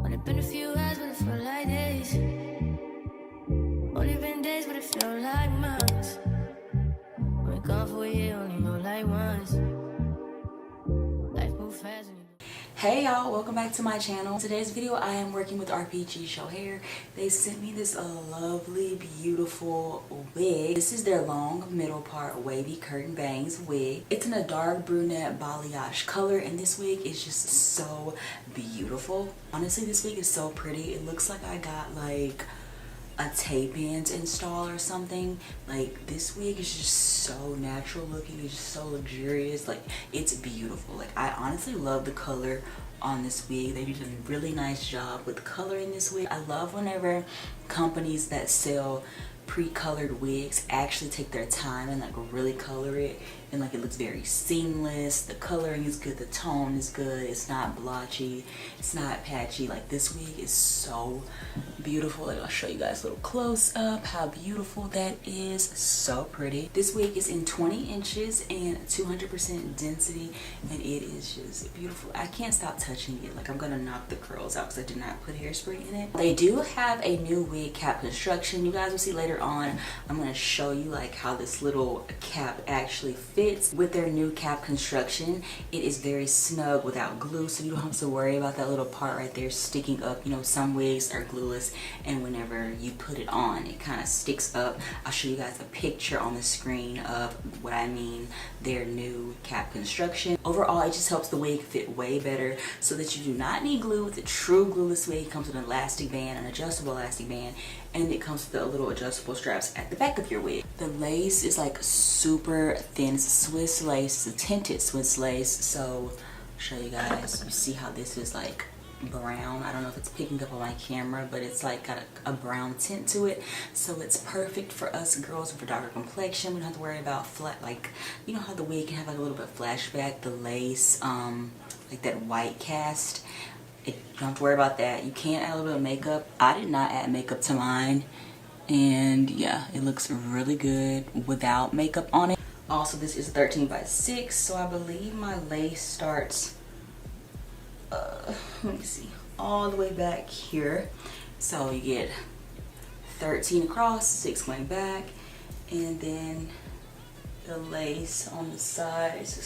Only been a few hours, but it felt like days. Only been days, but it felt like months. Been gone for a year, only know like once. Life moves fast and Hey y'all, welcome back to my channel. Today's video I am working with RPGSHOW hair. They sent me this lovely beautiful wig. This is their long middle part wavy curtain bangs wig. It's in a dark brunette balayage color and this wig is just so beautiful. Honestly, this wig is so pretty. It looks like I got like a tape band install or something. Like this wig is just so natural looking. It's just so luxurious. Like it's beautiful. Like I honestly love the color on this wig. They did a really nice job with color in this wig. I love whenever companies that sell pre-colored wigs actually take their time and like really color it, and like it looks very seamless. The coloring is good, the tone is good, it's not blotchy, it's not patchy. Like this wig is so beautiful. Like I'll show you guys a little close up how beautiful that is. So pretty. This wig is in 20 inches and 200% density and it is just beautiful. I can't stop touching it. Like I'm gonna knock the curls out because I did not put hairspray in it. They do have a new wig cap construction. You guys will see later on. I'm going to show you like how this little cap actually fits with their new cap construction. It is very snug without glue, so you don't have to worry about that little part right there sticking up. You know, some wigs are glueless and whenever you put it on it kind of sticks up. I'll show you guys a picture on the screen of what I mean, their new cap construction. Overall, it just helps the wig fit way better so that you do not need glue. With a true glueless wig, it comes with an elastic band, an adjustable elastic band, and it comes with a little adjustable straps at the back of your wig. The lace is like super thin. It's a Swiss lace. It's a tinted Swiss lace. So I'll show you guys. You see how this is like brown. I don't know if it's picking up on my camera, but it's like got a brown tint to it. So it's perfect for us girls with a darker complexion. We don't have to worry about flat, like, you know how the wig can have like a little bit of flashback, the lace, like that white cast. You don't have to worry about that. You can add a little bit of makeup. I did not add makeup to mine. And yeah, it looks really good without makeup on it. Also, this is 13 by 6. So I believe my lace starts, let me see, all the way back here. So you get 13 across, 6 going back. And then the lace on the sides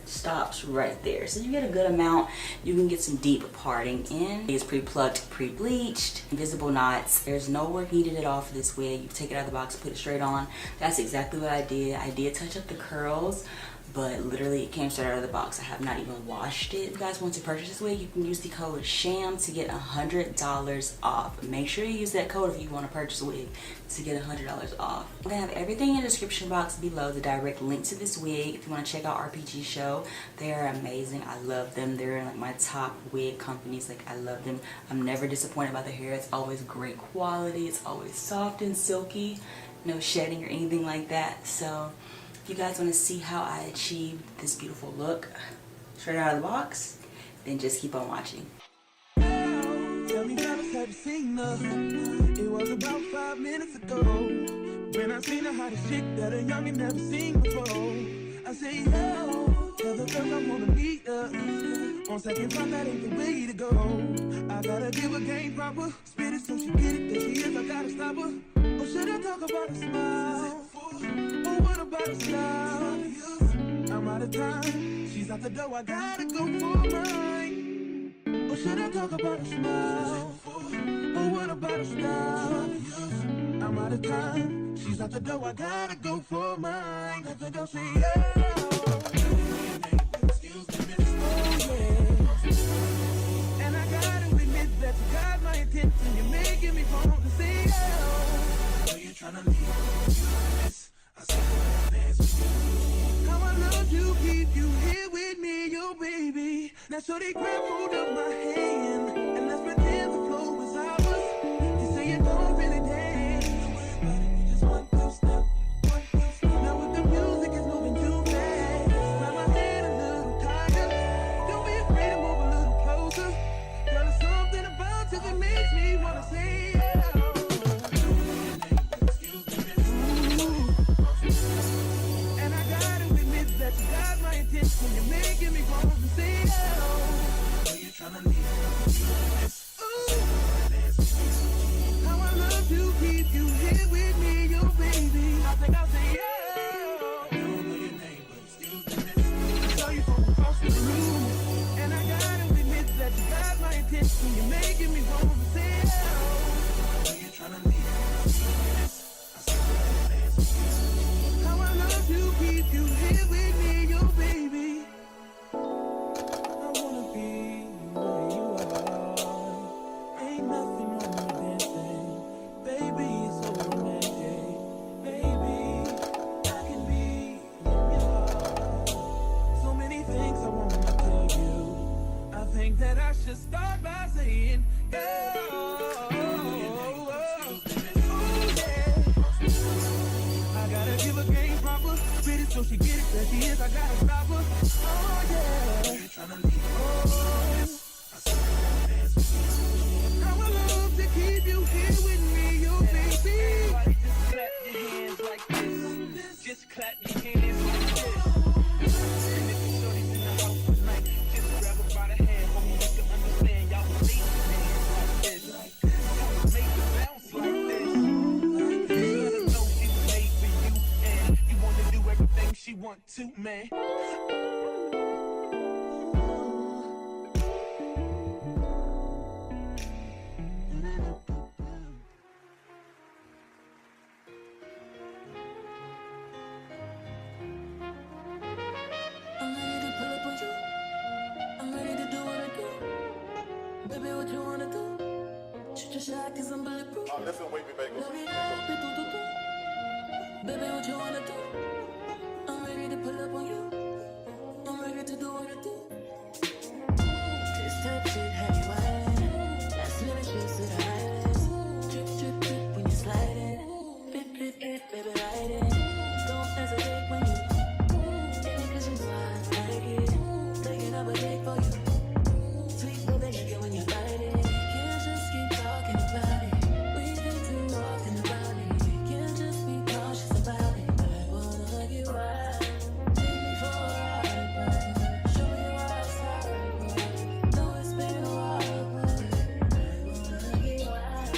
stops right there, so you get a good amount. You can get some deep parting in. It's pre-plucked, pre-bleached, invisible knots. There's no work needed at all for this wig. You take it out of the box, put it straight on. That's exactly what I did. I did touch up the curls, but literally it came straight out of the box. I have not even washed it. If you guys want to purchase this wig, you can use the code SHAM to get $100 off. Make sure you use that code if you want to purchase a wig to get $100 off. I'm gonna have everything in the description box below, the direct link to this wig. If you want to check out RPGSHOW, they are amazing. I love them. They're like my top wig companies. Like I love them. I'm never disappointed by the hair. It's always great quality. It's always soft and silky, no shedding or anything like that. So if you guys want to see how I achieved this beautiful look straight out of the box, then just keep on watching. Tell me how this have you seen her? It was about 5 minutes ago when I seen her hottest chick that a youngin' never seen before. I say, yo, tell the girls I wanna meet her. On second thought, that ain't the way to go. I gotta give her game proper, spit it so she get it. There she is, I gotta stop her. Or should I talk about a smile? Or what about a style? I'm out of time, she's out the door, I gotta go for mine. Or should I talk about a smile? Or what about a style? I'm out of time, she's out the door, I gotta go for mine. Let the door say, yeah. Excuse me, miss. Oh, yeah. And I gotta admit that you got my attention. You're making me want to say, oh. Are you trying to leave this? I said, dance with you. How I love you, keep you here with me, yo, baby. Now, so they grab hold of my hand, and let's pretend the flow is ours. You say you don't really dance. Don't worry about it, we just one, two step. Now, with the music is moving too fast, grab my hand a little tighter. Don't be afraid to move a little closer. Girl, there's something about you that makes me wanna say, yeah. You're making me want to say, oh, are you trying to leave this? Ooh. think I'll say yeah. I don't know your name, but excuse me, miss. I saw you from across the room, and I gotta admit that you got my attention. You're making me want to say yeah. I know you're trying to leave. How I love to keep you here with me, your baby. I wanna be where you are. Ain't nothing wrong with dancing, baby. It's so romantic, baby. I can be in your heart. So many things I wanna tell you. I think that I should start by saying, yeah. Give a game proper, spit it so she get it, that she is, I gotta stop her. Oh yeah, you tryna leave. Oh, I saw you dance with you. How I love to keep you here with me, your baby. Everybody just clap your hands like this. Just clap your hands like this. And if the shorty's in the house tonight, just grab her by the hand, homie, you can understand. Y'all can leave your hands like this. Y'all make it bounce like this. She want to, man. Listen, wait me back. Baby, what you wanna do? I'm ready to pull up on you. I'm ready to do what I do. This type shit have you wildin'. Last minute shit to the highest. Drip, drip, drip when you sliding. Bip, bip, bip, baby, ride it. Don't hesitate when you any visions wise, like it. Taking up a date for you. Sweet baby, like it when you bite it. Can't just keep talking about it. We think too often about it. Can't just be cautious about it. I wanna get wild. Take me for a ride, boy. Show me your outside, boy. Know it's been a while, boy. I wanna get wild.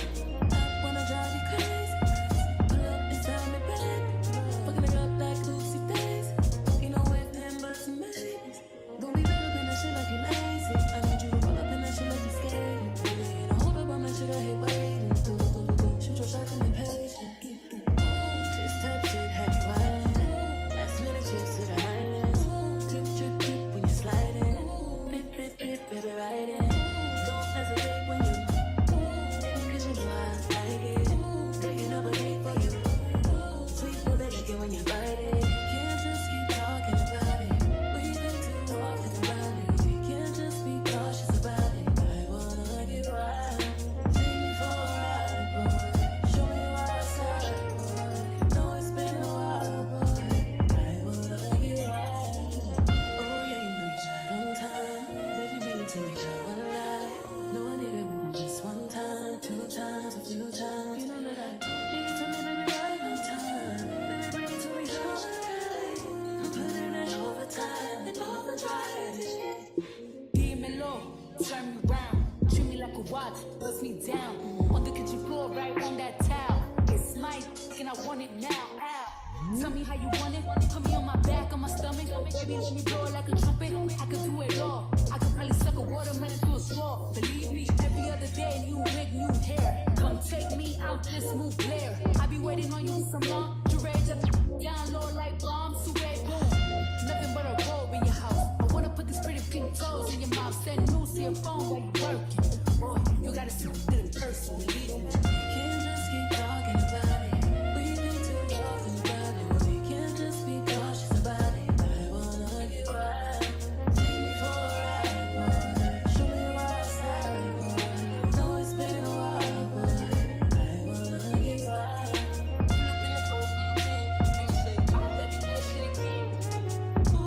I wanna drive you crazy. Pull up inside me, baby. Fucking it up like Lucy Days. You know with them but some babies. Don't be wrapped up in that shit like you're lazy. I need you to roll up in that shit like you're scared. Don't hold up on that shit, I hate waiting. Shoot your shot and be patient. This type shit have you wildin'. Last minute shit to the highlands. Drip, drip, drip when you sliding. Bip, bip, bip, baby, ride it. Don't hesitate when you any vision wise, like it. Taking up a date for you. Sweet baby, like it when you bite it. Can't just keep talking about it. We think too often about it. Can't just be cautious about it. I wanna get wild. Take me for a ride, boy. Show me your outside, boy. Know it's been a while, boy. I wanna get wild. Oh yeah, you know you tried on time. Baby, bring it to me, show one lie. No, I need it more than just one time, 2 times, a few times. You know that I need it to me, baby, right on time. Baby, bring it to me, show one lie. I'm putting in overtime and overdrive. Dímelo, turn me round, treat me like a watch, bust me down. On the kitchen floor, right on that towel. It's mine, and I want it now. Ow. Tell me how you want it. Put me on my back, on my stomach. Baby, let me blow it like a trumpet. I could do it all. I could probably suck a watermelon through a straw. Believe me, every other day, new wig, new hair. Come take me out this smooth glare. I be waiting on you some long. You ready to down low like bombs to red boom. Nothing but a robe in your house. I wanna put these pretty pink toes in your mouth. Send news to your phone while you working. Boy, you gotta see the person. Believe